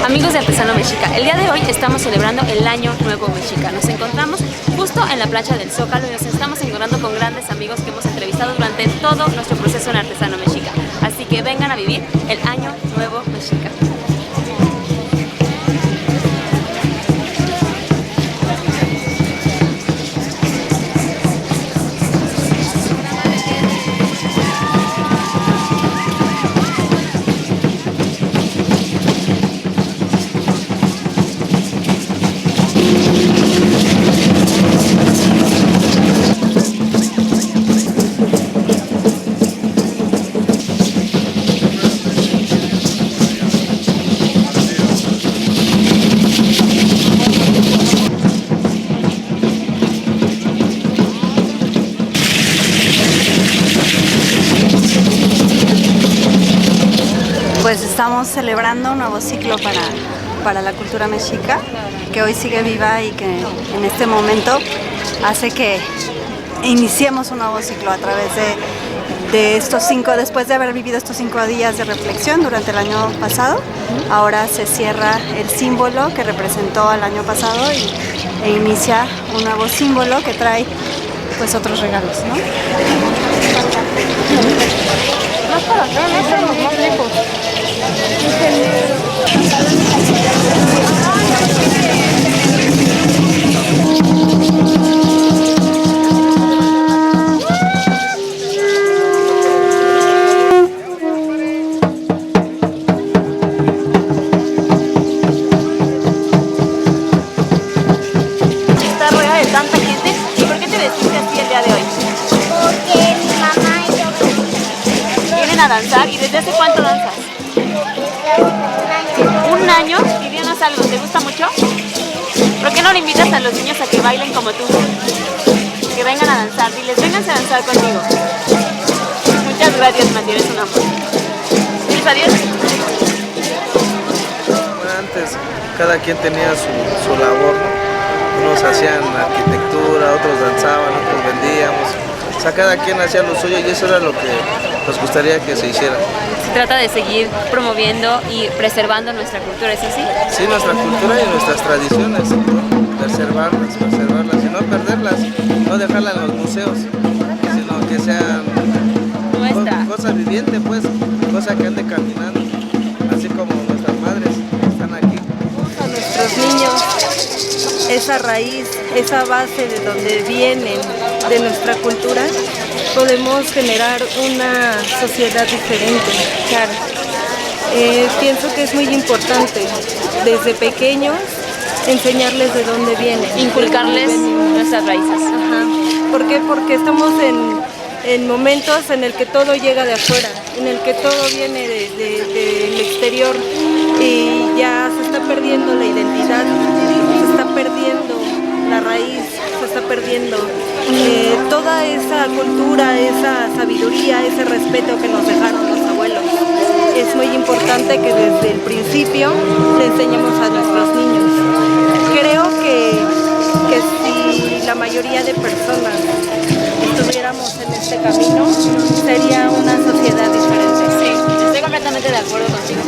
Amigos de Artesano Mexica, el día de hoy estamos celebrando el Año Nuevo Mexica. Nos encontramos justo en la plancha del Zócalo y nos estamos encontrando con grandes amigos que hemos entrevistado durante todo nuestro proceso en Artesano Mexica. Así que vengan a vivir el Año Nuevo Mexica. Pues estamos celebrando un nuevo ciclo para la cultura mexica, que hoy sigue viva y que en este momento hace que iniciemos un nuevo ciclo a través de estos después de haber vivido estos 5 días de reflexión durante el año pasado. Ahora se cierra el símbolo que representó al año pasado e inicia un nuevo símbolo que trae pues otros regalos, ¿no? Más para acá, no estamos más lejos. Está rodeada de tanta gente. ¿Y por qué te vestiste así el día de hoy? Porque mi mamá y yo ¿Vienen a danzar? ¿Y desde hace cuánto danzas? ¿Un año? Y dinos algo, ¿te gusta mucho? ¿Por qué no le invitas a los niños a que bailen como tú? Que vengan a danzar, diles, vénganse a danzar conmigo. Muchas gracias, Mati, eres un amor. ¿Diles adiós? Bueno, antes cada quien tenía su labor, ¿no? Unos hacían arquitectura, otros danzaban, otros vendíamos. O sea, cada quien hacía lo suyo y eso era lo que nos gustaría que se hiciera. Se trata de seguir promoviendo y preservando nuestra cultura, ¿es así? Sí, nuestra cultura y nuestras tradiciones, ¿no? Preservarlas y no perderlas, no dejarlas en los museos, sino que sean cosa viviente, pues, cosa que ande caminando, así como nuestras madres que están aquí. A nuestros niños esa raíz, esa base de donde vienen, de nuestra cultura, podemos generar una sociedad diferente. Claro. Pienso que es muy importante desde pequeños enseñarles de dónde vienen. Inculcarles nuestras raíces. Ajá. ¿Por qué? Porque estamos en momentos en el que todo llega de afuera, en el que todo viene del exterior y ya se está perdiendo la identidad, se está perdiendo la raíz, se está perdiendo toda esa cultura, esa sabiduría, ese respeto que nos dejaron los abuelos. Es muy importante que desde el principio le enseñemos a nuestros niños. Creo que si la mayoría de personas estuviéramos en este camino, sería una sociedad diferente. Sí, estoy completamente de acuerdo contigo.